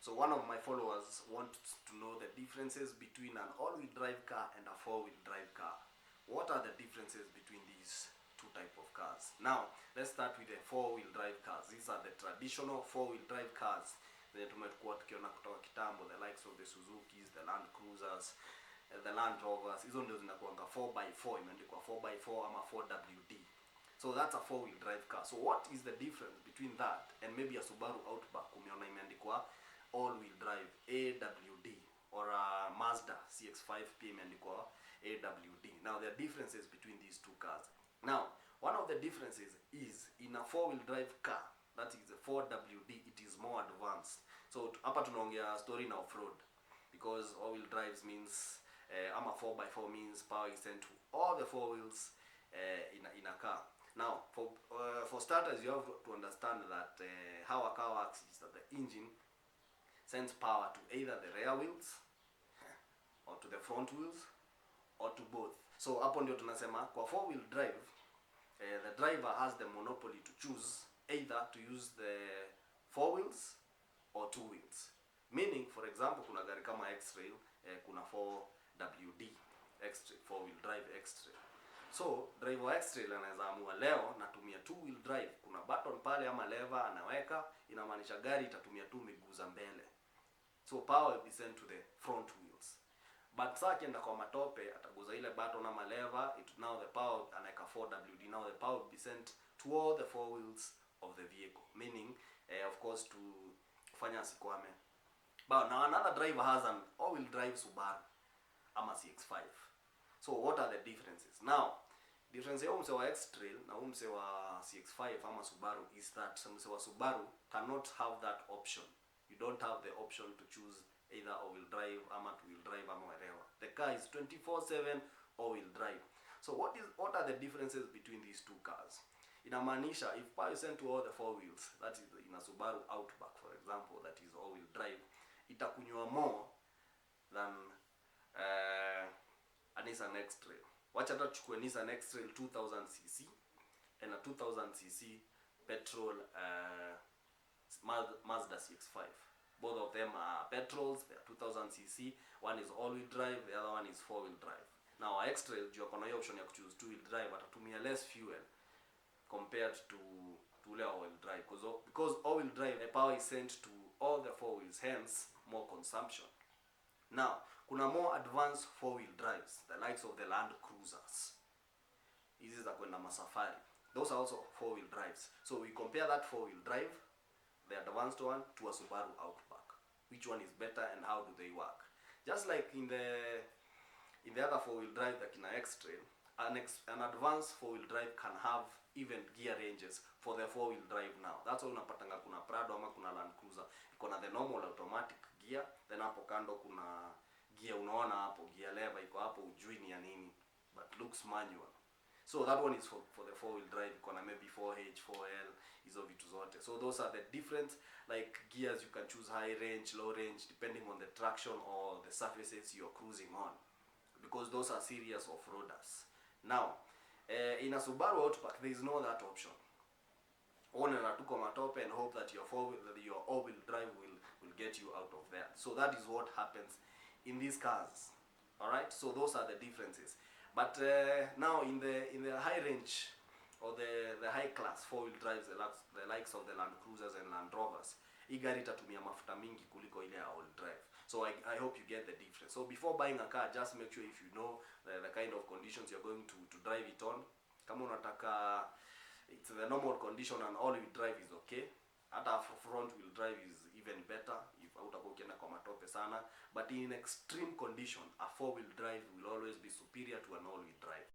So one of my followers wants to know the differences between an all-wheel drive car and a four-wheel drive car. What are the differences between these two type of cars? Now, let's start with the four-wheel drive cars. These are the traditional four-wheel drive cars zenye tumekuwa tukiona kutoka kitambo, the likes of the Suzukis, the Land Cruisers, the Land Rovers. Hizo ndio zinakuanga 4x4, imeandikwa 4x4 ama 4WD. So that's a four-wheel drive car. So what is the difference between that and maybe a Subaru Outback umeona imeandikwa all-wheel drive AWD, or a Mazda CX-5 pia imeandikwa AWD? Now there are differences between these two cars. Now one of the differences is in a four-wheel drive car, that is a 4WD, it is more advanced. So hapa tunaongea story na off-road, because all-wheel drives means ama 4x4 means power is sent to all the four wheels in a car. Now for starters, you have to understand that how a car works is that the engine sends power to either the rear wheels or to the front wheels or to both. So hapo ndio tunasema kwa four wheel drive the driver has the monopoly to choose either to use the four wheels or two wheels. Meaning, for example, kuna gari kama X-Trail, kuna 4WD X-Trail, four wheel drive X-Trail. So driver wa X-Trail anaweza amua leo natumia two wheel drive, kuna button pale ama lever anaweka, inamaanisha gari itatumia tu miguu za mbele. So power will be sent to the front wheels. But saa akienda kwa matope ataguza ile button ama lever, now the power anaweka 4WD, now the power will be sent to all the four wheels of the vehicle, meaning of course to kufanya asikwame. But now another driver has an all-wheel drive Subaru ama CX-5. So what are the differences? Now difference ya mse wa X-Trail na mse wa CX-5 ama Subaru is that mse wa Subaru cannot have that option. You don't have the option to choose either all-wheel drive ama two-wheel drive ama whatever. The car is 24/7 all-wheel drive. So what are the differences between these two cars? Inamaanisha if power is sent to all the four wheels, that is in a Subaru Outback for example, that is all-wheel drive, itakunywa more than a Nissan X-Trail. Wacha hata tuchukue Nissan X-Trail 2000cc and a 2000cc petrol Mazda CX-5. Both of them are petrols, they are 2000cc. One is all-wheel drive, the other one is four-wheel drive. Now X-Trail juu kuna hiyo option ya kuchoose two-wheel drive, atatumia less fuel compared to all-wheel drive, because all-wheel drive the power is sent to all the four wheels, hence more consumption. Now kuna more advanced four-wheel drives, the likes of the Land Cruisers. Hizi za kwenda masafari, those are also four-wheel drives. So we compare that four-wheel drive, the advanced one, to a Subaru Outback. Which one is better and how do they work? Just like in the other four-wheel drive, like in an X-Trail, an advanced four-wheel drive can have even gear ranges for the four-wheel drive now. That's why unapatanga kuna Prado ama kuna Land Cruiser iko na the normal automatic gear, then hapo kando kuna gear, unaona hapo gear lever iko hapo, ujui ni ya nini, but looks manual. So that one is for the four-wheel drive, iko na maybe 4H, 4L, hizo vitu zote. So those are the different like gears. You can choose high range, low range, depending on the traction or the surfaces you're cruising on, because those are serious off-roaders. Now in a Subaru Outback there is no that option. One na tuko matope and hope that your all-wheel drive will get you out of there. So that is what happens in these cars. All right, so those are the differences. But now in the high range or the high class four-wheel drives, the likes of the Land Cruisers and Land Rovers, hii gari itatumia mafuta mingi kuliko ile all-wheel drive. So I hope you get the difference. So before buying a car, just make sure if you know the kind of conditions you're going to drive it on. Kama unataka it's the normal condition and all-wheel drive is okay. Hata front-wheel drive is even better if utakuwa ukienda kwa matope sana. But in extreme condition, a four-wheel drive will always be superior to an all-wheel drive.